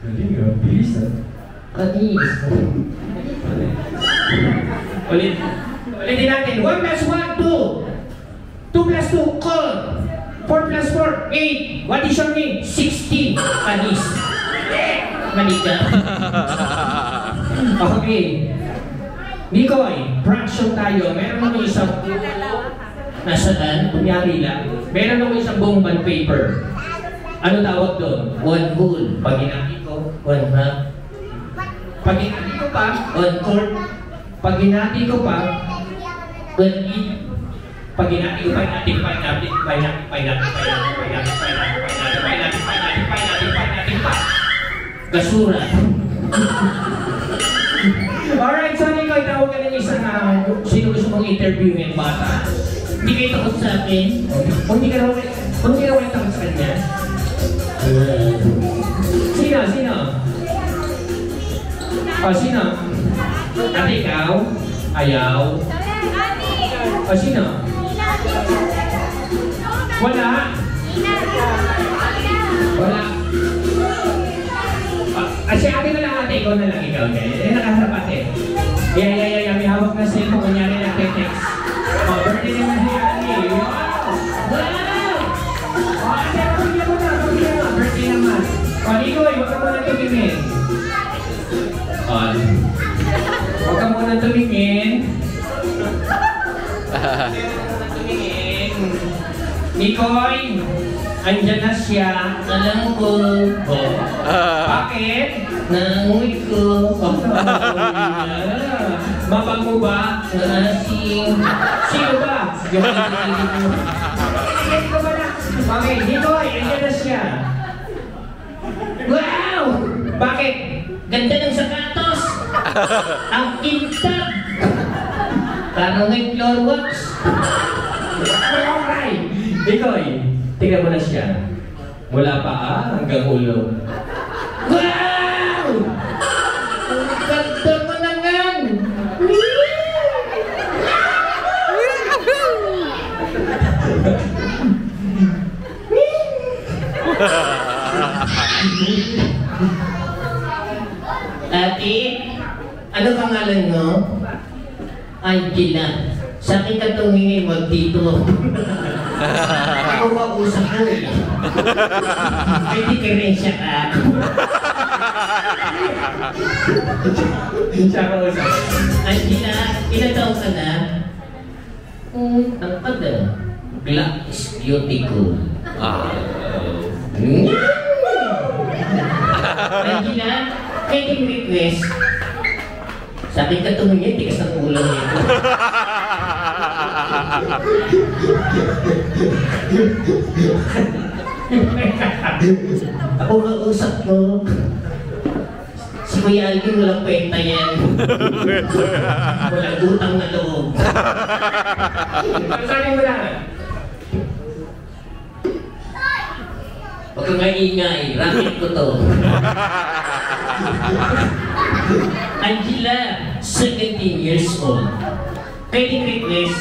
Galing ah, bilis ah. Kanis. Ulitin natin. 1 plus 1, 2. 2 plus 2, call. 4 plus 4, 8. What is your name? 16. Kanis. Mali ka. Okay. Nikoy, fraction tayo. Meron naman isang nasaan, kunyari lang. Meron naman isang buong bond paper. Ano tawag doon? 1 whole. Pag ginamit ko, 1 half. Pag ginamit ko pa, 1 fourth. Pag ginamit ko pa, 1 eighth. Pag ginamit ko pa, gasura. Alright, so Nikoy, tawag ka ng isang sino gusto mong interviewin, bata? Hindi kayo takot sa akin? Kung hindi ka naman takot sa kanya? Sino? Sino? O, sino? Ate, ikaw? Ayaw? O, sino? Wala? Wala? Kasi akin na lang ate, ikaw na lang ikaw. Eh, nakaharap ate. Yeah, may hawak na cellphone, kunyari na text. O, birthday naman si ate. Wow! O, ate, pagkita mo na, birthday naman. O, Nikoy, huwag ka muna tumingin. O, huwag ka muna tumingin. Nikoy, andyan na siya. Alam ko. Oh. Bakit? Nanguwi ko. Mabango ba? Nasing. Sino ba? Yung pagkikilig mo. Pagkikilig ko ba na? Okay, Nikoy, andyan na siya. Wow! Bakit? Ganda ng sapatos. Ang kintab. Parang may floor wax. Alright. Nikoy, tingnan mo na siya. Mula paa hanggang ulo. Wow! Ang ganda mo naman! Ate, ano pangalan mo? Angela. Sa akin ka tumingin mo dito. Ako ba usap ko eh? May diferensya ka. Siya ka usap. Angela, ilan taon ka na? Ang kada. Black is beautiful. Angela, pwedeng request. Sa akin ka tumingin, tikas ng ulo nito. Ako kausap ko. Si Kuya Alvin walang kwenta yan. Walang utang na loob. Pagsabi mo lang. Huwag kang maingay. Racket ko to. Angela, 17 years old. Pwedeng request.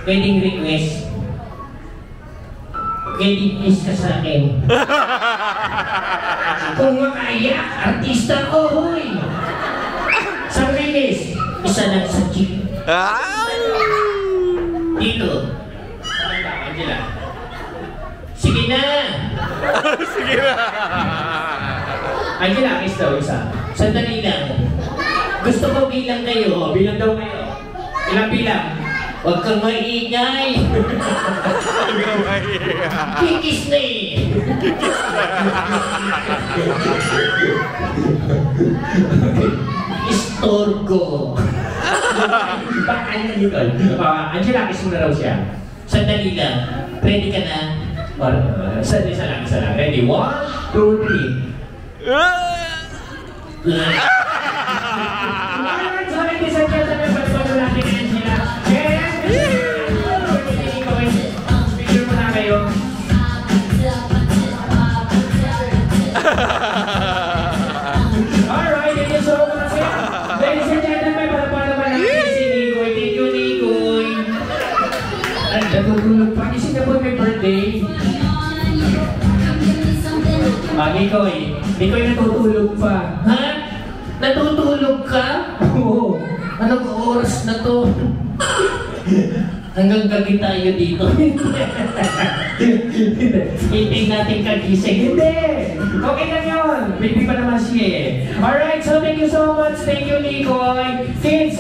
Pwedeng request. Pwedeng kiss ka sa akin. Kung makaya, artista ko, huy! Sa kiss, isa lang sa cheek. Dito. Angela. Sige na! Sige na! Angela, kiss daw isa. Sandali lang. Gusto ko bilang kayo. Bilang daw kayo. Ilang bilang? Huwag kang maingay. Huwag kang maingay. Kikis na eh. Istorgo. Bakit na dito? Angela, kiss mo na raw siya. Sandali lang. Ready ka na? Sandali lang. Ready? 1, 2, 3. Alright, thank you so much. Ladies and gentlemen, para naman si Nikoy. Thank you, Nikoy. Ay, natutulog pa. Isip na po may birthday. Nikoy. Ikaw ay natutulog pa. Ha? Natutulog ka? Oo. Anong oras na to? Hanggang gabi tayo dito. Hindi natin kagising. Hindi! Okay lang yun. Baby pa naman siya eh. Alright, so thank you so much. Thank you, Nicoy. Kids,